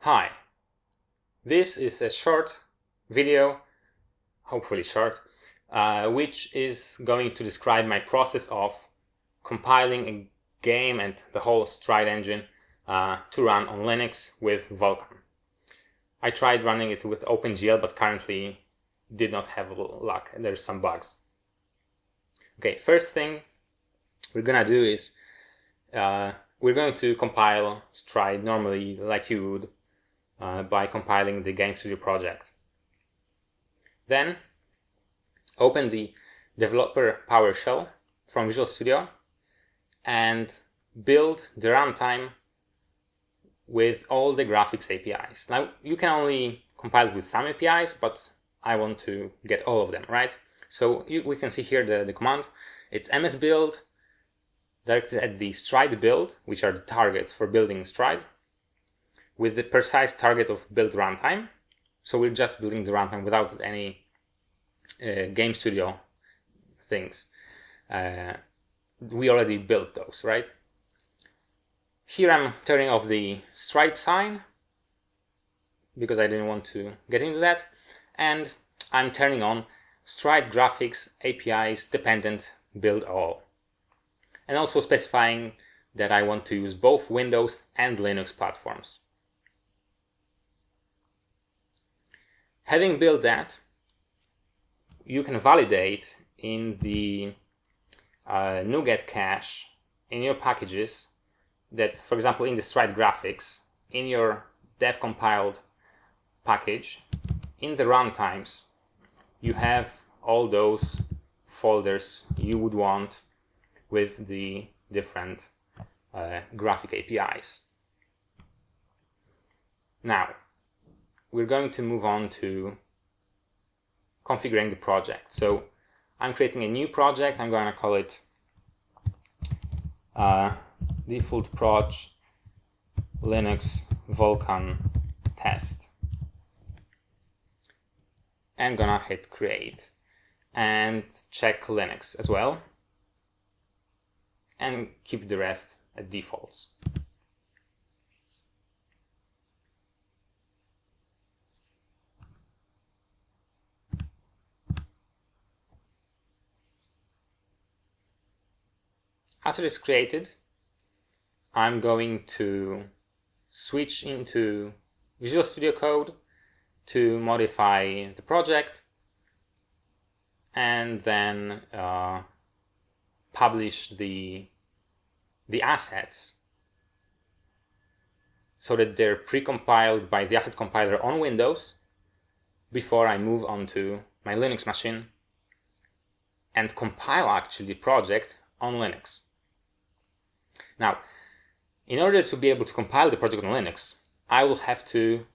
Hi, this is a short video, hopefully short, which is going to describe my process of compiling a game and the whole Stride engine to run on Linux with Vulkan. I tried running it with OpenGL, but currently did not have luck. There's some bugs. Okay, first thing we're gonna do is we're going to compile Stride normally like you would by compiling the Game Studio project. Then open the developer PowerShell from Visual Studio and build the runtime with all the graphics APIs. Now you can only compile with some APIs, but I want to get all of them, right? So we can see here the command. It's msbuild directed at the Stride.build, which are the targets for building Stride, with the precise target of BuildRuntime. So we're just building the runtime without any Game Studio things. We already built those, right? Here I'm turning off the StrideSign because I didn't want to get into that, and I'm turning on StrideGraphicsApiDependentBuildAll, and also specifying that I want to use both Windows and Linux platforms. Having built that, you can validate in the NuGet cache in your packages that, for example, in the Stride Graphics, in your dev compiled package, in the runtimes, you have all those folders you would want with the different graphic APIs. Now, we're going to move on to configuring the project. So I'm creating a new project. I'm going to call it default proj Linux Vulkan test. I'm gonna hit create and check Linux as well, and keep the rest at defaults. After it's created, I'm going to switch into Visual Studio Code to modify the project, and then publish the assets so that they're pre-compiled by the asset compiler on Windows before I move on to my Linux machine and compile actually the project on Linux. Now, in order to be able to compile the project on Linux, I will have to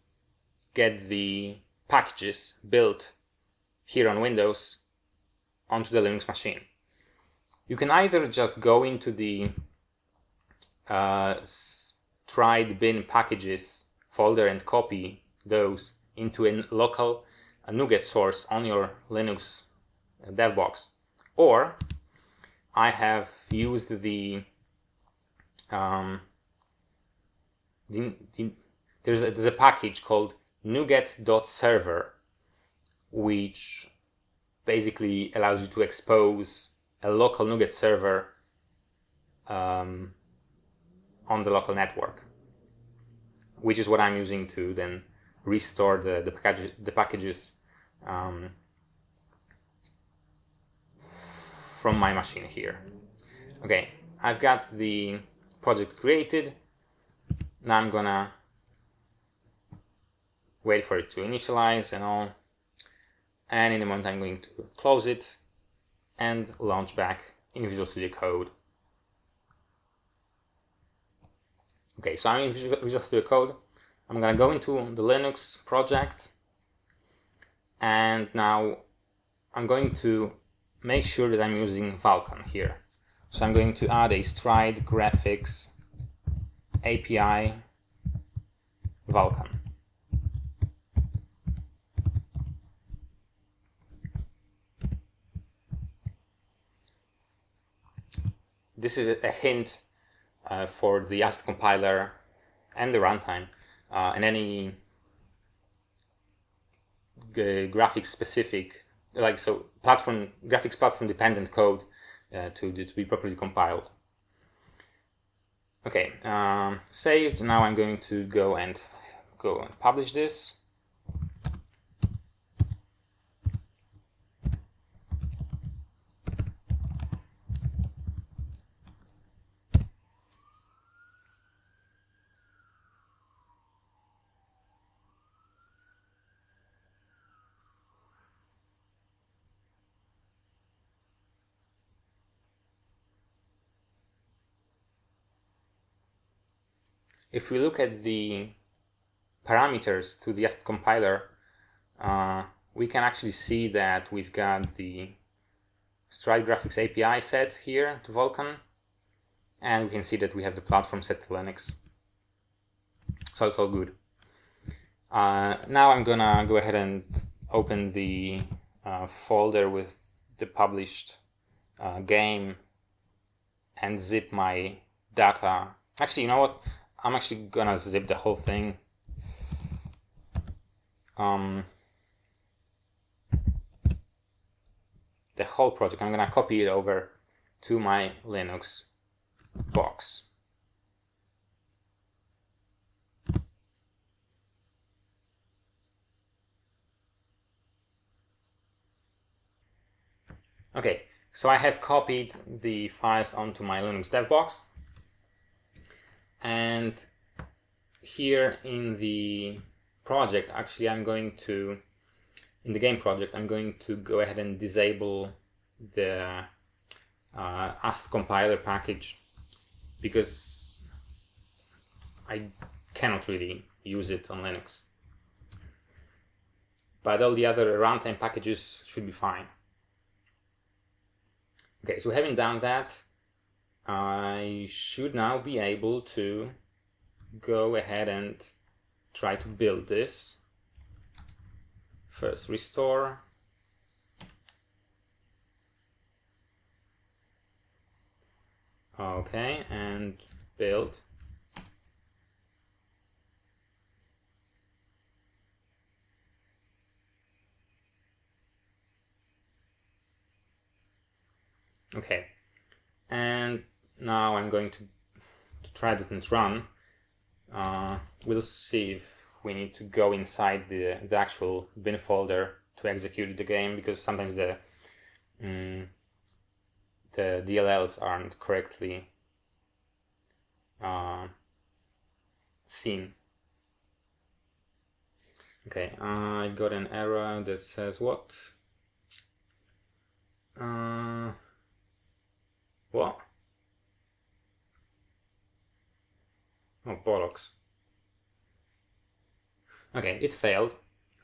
get the packages built here on Windows onto the Linux machine. You can either just go into the Stride bin packages folder and copy those into a local NuGet source on your Linux dev box, or I have used there's a package called NuGet.server, which basically allows you to expose a local NuGet server on the local network, which is what I'm using to then restore the packages from my machine here. Okay, I've got the project created. Now I'm gonna wait for it to initialize and all, and in a moment I'm going to close it and launch back in Visual Studio Code. Okay, so I'm in Visual Studio Code. I'm gonna go into the Linux project, and now I'm going to make sure that I'm using Vulkan here. So I'm going to add a Stride Graphics API Vulkan. This is a hint for the asset compiler and the runtime. and any graphics specific, like so graphics platform dependent code to be properly compiled. Okay, saved. Now I'm going to go and publish this. If we look at the parameters to the asset compiler, we can actually see that we've got the Stride Graphics API set here to Vulkan, and we can see that we have the platform set to Linux. So it's all good. Now I'm gonna go ahead and open the folder with the published game and zip my data. Actually, you know what? I'm actually gonna zip the whole thing. The whole project. I'm gonna copy it over to my Linux box. Okay, so I have copied the files onto my Linux dev box, and here in the project, actually in the game project, I'm going to go ahead and disable the asset compiler package, because I cannot really use it on Linux. But all the other runtime packages should be fine. Okay, so having done that, I should now be able to go ahead and try to build this. First restore. Okay, and build. Okay, and now I'm going to try that and run. We'll see if we need to go inside the actual bin folder to execute the game, because sometimes the DLLs aren't correctly seen. Okay, I got an error that says what? What? Oh, bollocks. Okay, it failed.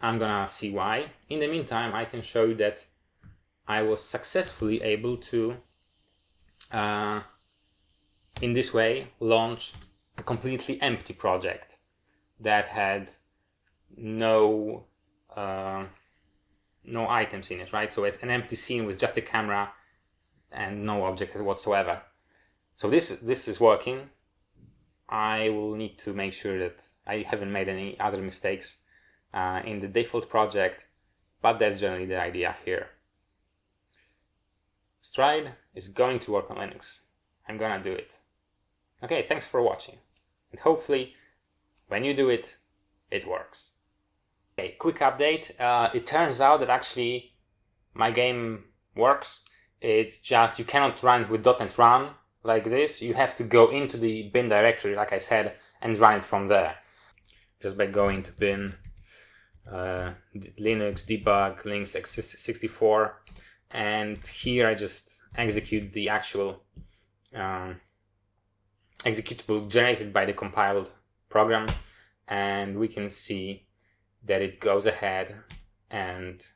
I'm gonna see why. In the meantime, I can show you that I was successfully able to, in this way, launch a completely empty project that had no items in it, right? So it's an empty scene with just a camera and no object whatsoever. So this is working. I will need to make sure that I haven't made any other mistakes in the default project, but that's generally the idea here. Stride is going to work on Linux. I'm gonna do it. Okay, thanks for watching. And hopefully, when you do it, it works. Okay, quick update. It turns out that actually my game works. It's just you cannot run it with .NET Run like this. You have to go into the bin directory, like I said, and run it from there. Just by going to bin, Linux, debug, Linux x64, and here I just execute the actual executable generated by the compiled program, and we can see that it goes ahead and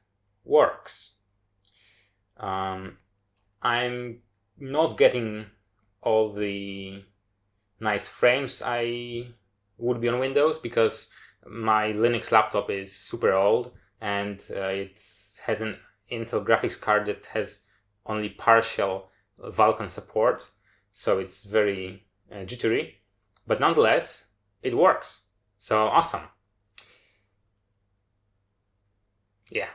works. I'm not getting all the nice frames I would be on Windows, because my Linux laptop is super old and it has an Intel graphics card that has only partial Vulkan support, so it's very jittery, but nonetheless it works. So awesome. Yeah.